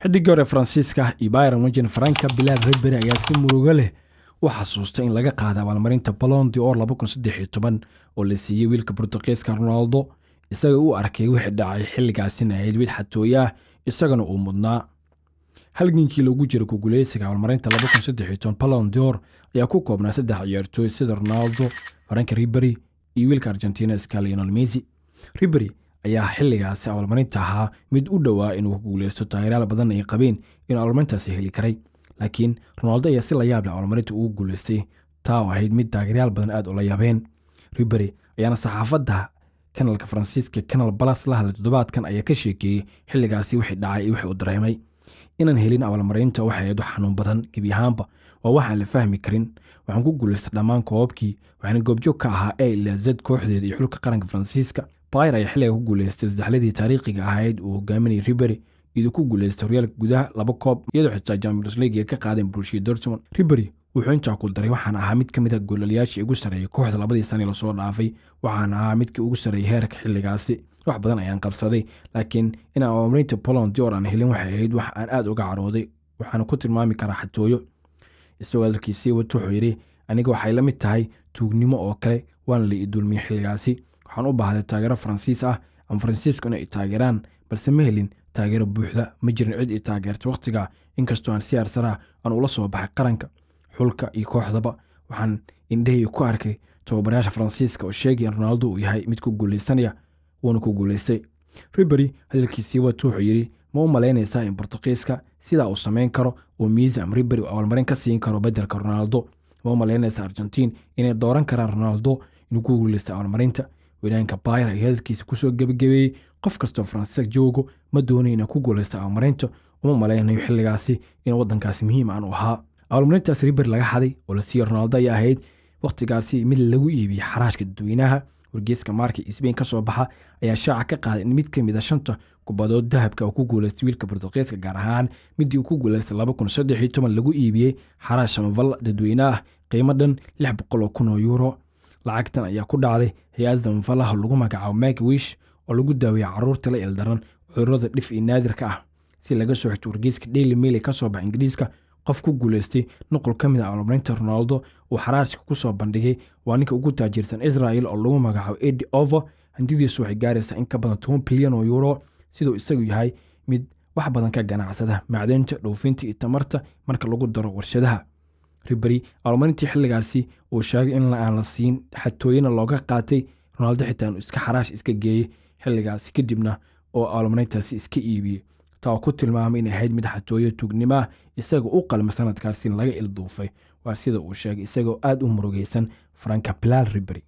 xidigii hore Faransiiska iyo Bayern Munchen Frank Bilal Ribery ayaa si murugo leh u xasuustay in laga qaaday abaalmarinta Ballon d'Or 2013 oo la siiyay wiilka Portugiiska Ronaldo isagoo uu arkay wixii dhacay xilligaasina ahayd wiil xatooya isagana uu mudnaa. halgankii lagu jiray ku guuleysiga abaalmarinta 2013 Ballon d'Or ayaa ku koobnaa 3 ciyaartooy sida Ronaldo, Frank Ribery iyo wiilka Argentina Lionel Messi. Ribery ayaa xilligaasi abaalmarinta ahaa mid u dhawaa inuu ku guuleysto taageerayaal badan ay qabeen inuu abaalmarintaasi heli karay, laakiin Ronaldo ayaa si la yaab leh abaalmarinta ugu guuleystay taa oo ahayd mid taageerayaal badan aad u la yaabeen. Ribery ayaana saxaafadda kanalka Faransiiska Canal Plus la hadlay toddobaadkan ayaa ka sheekeeyay xilligaasi wixii dhacay iyo wixii uu dareemay. inaan helin abaalmarinta waxay ahayd xanuun badan gebi ahaanba waa waxaan la fahmi karin. waxaan ku guuleystay dhammaan koobkii waxaan goobjoog ka ahaa A ilaa Z kooxdeeda iyo xulka qaranka Faransiiska. Bayern ayaa xilliga ku guuleystay saddexdii taariikhiga ahayd uu hogaaminayay Ribery iyadoo ku guuleystay horyaalka gudaha 2 koob iyadoo xitaa Champions League ka qaadeen Borussia Dortmund. Ribery wuxuu intaa ku daray waxaan ahaa mid ka mid ah goolayaashii ugu sareeyay kooxda 2 sano la soo dhaafay, waxaan ahaa midkii ugu sareeyay heerka xilligaasi. wax badan ayaan qabsaday, laakiin inaan abaalmarinta Ballon d'Or aan helin waxay ahayd wax aan aad uga carooday, waxaan ku tilmaami karaa xatooyo. isagoo hadalkiisii wuxuu yiri aniga waxay la mid tahay tuugnimo oo kale, waan la idulmiyay xilligaasi. waxaan u baahday taageero Faransiis ah ama Faransiisku inay taageeraan, balse ma helin taageero buuxda. ma jirin cid i taageerta waqtiga, inkastoo aan siyaarsara aan ula soo baxay qaranka, xulka iyo kooxdaba. waxaan indhahay ku arkay tababarayaasha Faransiiska oo sheegay in Ronaldo uu yahay mid ku guuleysanaya wuuna ku guuleystay. Ribery hadalkiisii wuxuu yiri ma u maleynaysaa in Portugiiska sida uu sameyn karo oo Messi ama Ribery abaalmarin ka siin karo bedelka Ronaldo? ma u maleynaysaa Argentina inay dooran karaan Ronaldo inuu ku guuleysto abaalmarinta? wadaanka Bayern ayaa hadalkiisa ku soo gabagabeeyay qof kastoo Faransiiska joogo ma doonayo inuu ku guuleysto abaalmarinta, uma maleynayo xilligaasi in wadankaasi muhiim aan u ahaa. abaalmarintaas Ribery laga xaday oo la siiyay Ronaldo ayaa ahayd waqtigaasi mid lagu iibiyay xaraashka dadweynaha. wargeyska Marca Spain ka soo baxa ayaa shaaca ka qaaday in mid ka mid ah 5 kubadood dahabka uu ku guuleystay wiilka Portugiiska, gaar ahaan midii uu ku guuleystay 2013 lagu iibiyay xaraash samafal dadweynaha qiimo dhan 600,000 euro. lacagtan ayaa ku dhacday hay'adda samafalaha lagu magacaabo Make-A-Wish oo lagu daaweeyo carruurta la ildaran cudurrada dhif iyo naadirka ah. si laga soo xigto wargeyska Daily Mail ka soo baxa Ingiriiska, qof ku guuleystay nuqul ka mid ah abaalmarinta Ronaldo uu xaraashka ku soo bandhigay waa ninka ugu taajirsan Israel oo lagu magacaabo Eddie Over. hantidiisu waxay gaaraysaa in ka badan 10 bilyan oo euro, sidoo isagu yahay mid wax badan ka ganacsada macdanta, dhoofinta iyo tamarta marka lagu daro warshadaha. Ribery abaalmarintii xilligaasi uu sheegay in aan la siin xatooyina looga qaatay Ronaldo xitaa iska xaraash iska geeyay xilligaasi kadibna oo abaalmarintaasi iska iibiyay, taa ku tilmaamay inay ahayd mid xatooyo tuugnimo isagoo u qalma sanadkaasi laga ilduufay. waa sida uu sheegay isagoo aad u murugaysan Frank Bilal Ribery.